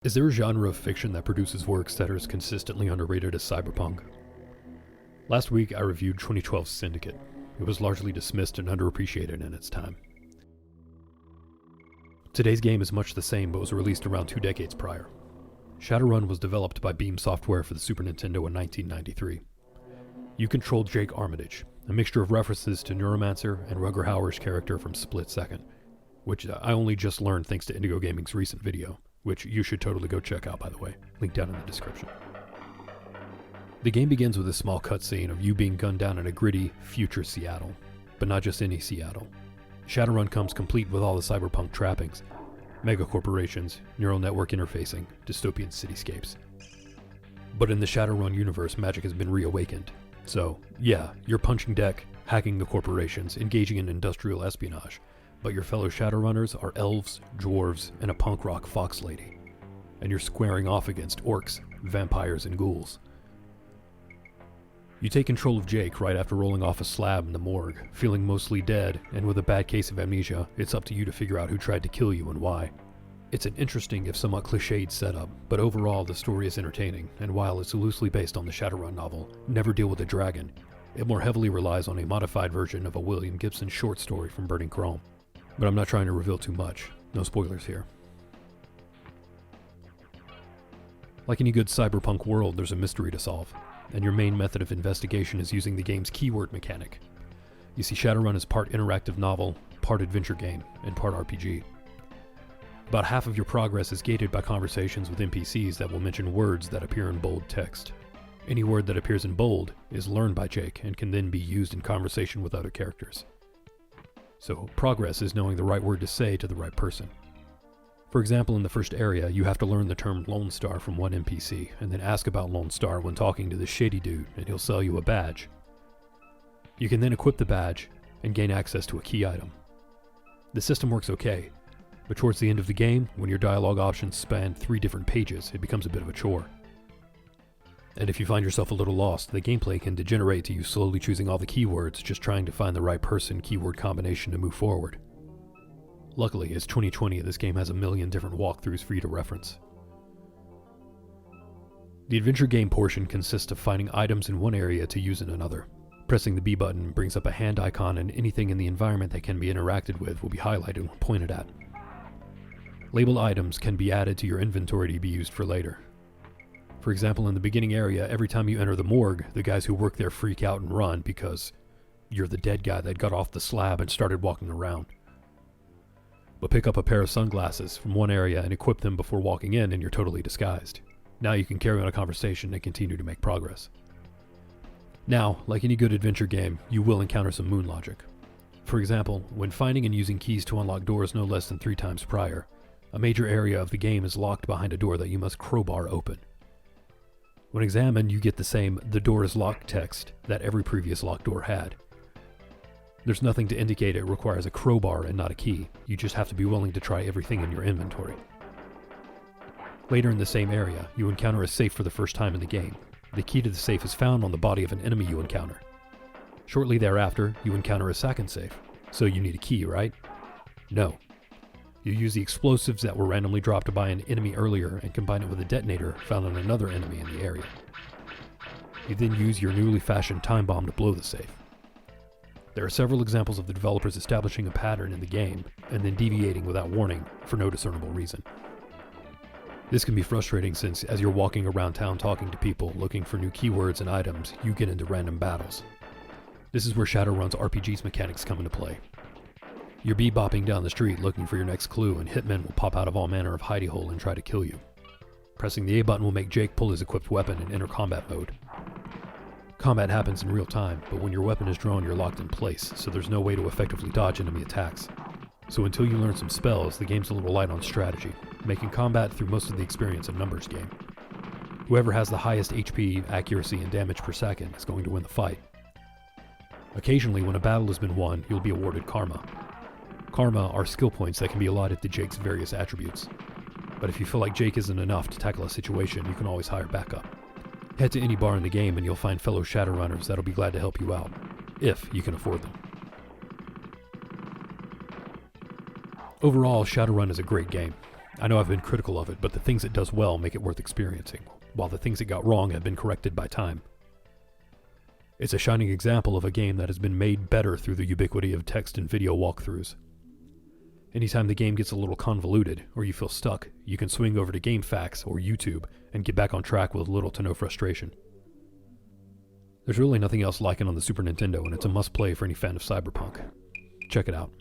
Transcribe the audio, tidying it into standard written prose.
Is there a genre of fiction that produces works that are as consistently underrated as Cyberpunk? Last week I reviewed 2012's Syndicate. It was largely dismissed and underappreciated in its time. Today's game is much the same but was released around 2 decades prior. Shadowrun was developed by Beam Software for the Super Nintendo in 1993. You controlled Jake Armitage, a mixture of references to Neuromancer and Rutger Hauer's character from Split Second, which I only just learned thanks to Indigo Gaming's recent video, which you should totally go check out, by the way, link down in the description. The game begins with a small cutscene of you being gunned down in a gritty, future Seattle, but not just any Seattle. Shadowrun comes complete with all the cyberpunk trappings: mega corporations, neural network interfacing, dystopian cityscapes. But in the Shadowrun universe, magic has been reawakened. So, yeah, you're punching deck, hacking the corporations, engaging in industrial espionage, but your fellow Shadowrunners are elves, dwarves, and a punk rock fox lady. And you're squaring off against orcs, vampires, and ghouls. You take control of Jake right after rolling off a slab in the morgue, feeling mostly dead, and with a bad case of amnesia, it's up to you to figure out who tried to kill you and why. It's an interesting, if somewhat cliched setup, but overall the story is entertaining, and while it's loosely based on the Shadowrun novel, Never Deal with a Dragon, it more heavily relies on a modified version of a William Gibson short story from Burning Chrome. But I'm not trying to reveal too much. No spoilers here. Like any good cyberpunk world, there's a mystery to solve, and your main method of investigation is using the game's keyword mechanic. You see, Shadowrun is part interactive novel, part adventure game, and part RPG. About half of your progress is gated by conversations with NPCs that will mention words that appear in bold text. Any word that appears in bold is learned by Jake and can then be used in conversation with other characters. So progress is knowing the right word to say to the right person. For example, in the first area, you have to learn the term Lone Star from one NPC, and then ask about Lone Star when talking to this shady dude, and he'll sell you a badge. You can then equip the badge and gain access to a key item. The system works okay, but towards the end of the game, when your dialogue options span 3 different pages, it becomes a bit of a chore. And if you find yourself a little lost, the gameplay can degenerate to you slowly choosing all the keywords, just trying to find the right person keyword combination to move forward. Luckily, it's 2020, this game has a million different walkthroughs for you to reference. The adventure game portion consists of finding items in one area to use in another. Pressing the B button brings up a hand icon, and anything in the environment that can be interacted with will be highlighted when pointed at. Labeled items can be added to your inventory to be used for later. For example, in the beginning area, every time you enter the morgue, the guys who work there freak out and run because you're the dead guy that got off the slab and started walking around. But pick up a pair of sunglasses from one area and equip them before walking in, and you're totally disguised. Now you can carry on a conversation and continue to make progress. Now, like any good adventure game, you will encounter some moon logic. For example, when finding and using keys to unlock doors no less than 3 times prior, a major area of the game is locked behind a door that you must crowbar open. When examined, you get the same "the door is locked" text that every previous locked door had. There's nothing to indicate it requires a crowbar and not a key. You just have to be willing to try everything in your inventory. Later in the same area, you encounter a safe for the first time in the game. The key to the safe is found on the body of an enemy you encounter. Shortly thereafter, you encounter a second safe. So you need a key, right? No. You use the explosives that were randomly dropped by an enemy earlier and combine it with a detonator found on another enemy in the area. You then use your newly fashioned time bomb to blow the safe. There are several examples of the developers establishing a pattern in the game and then deviating without warning for no discernible reason. This can be frustrating since, as you're walking around town talking to people looking for new keywords and items, you get into random battles. This is where Shadowrun's RPG's mechanics come into play. You're bebopping down the street looking for your next clue, and hitmen will pop out of all manner of hidey hole and try to kill you. Pressing the A button will make Jake pull his equipped weapon and enter combat mode. Combat happens in real time, but when your weapon is drawn, you're locked in place, so there's no way to effectively dodge enemy attacks. So until you learn some spells, the game's a little light on strategy, making combat through most of the experience a numbers game. Whoever has the highest HP, accuracy, and damage per second is going to win the fight. Occasionally, when a battle has been won, you'll be awarded karma. Karma are skill points that can be allotted to Jake's various attributes. But if you feel like Jake isn't enough to tackle a situation, you can always hire backup. Head to any bar in the game and you'll find fellow Shadowrunners that'll be glad to help you out, if you can afford them. Overall, Shadowrun is a great game. I know I've been critical of it, but the things it does well make it worth experiencing, while the things it got wrong have been corrected by time. It's a shining example of a game that has been made better through the ubiquity of text and video walkthroughs. Anytime the game gets a little convoluted, or you feel stuck, you can swing over to GameFAQs or YouTube and get back on track with little to no frustration. There's really nothing else like it on the Super Nintendo, and it's a must-play for any fan of Cyberpunk. Check it out.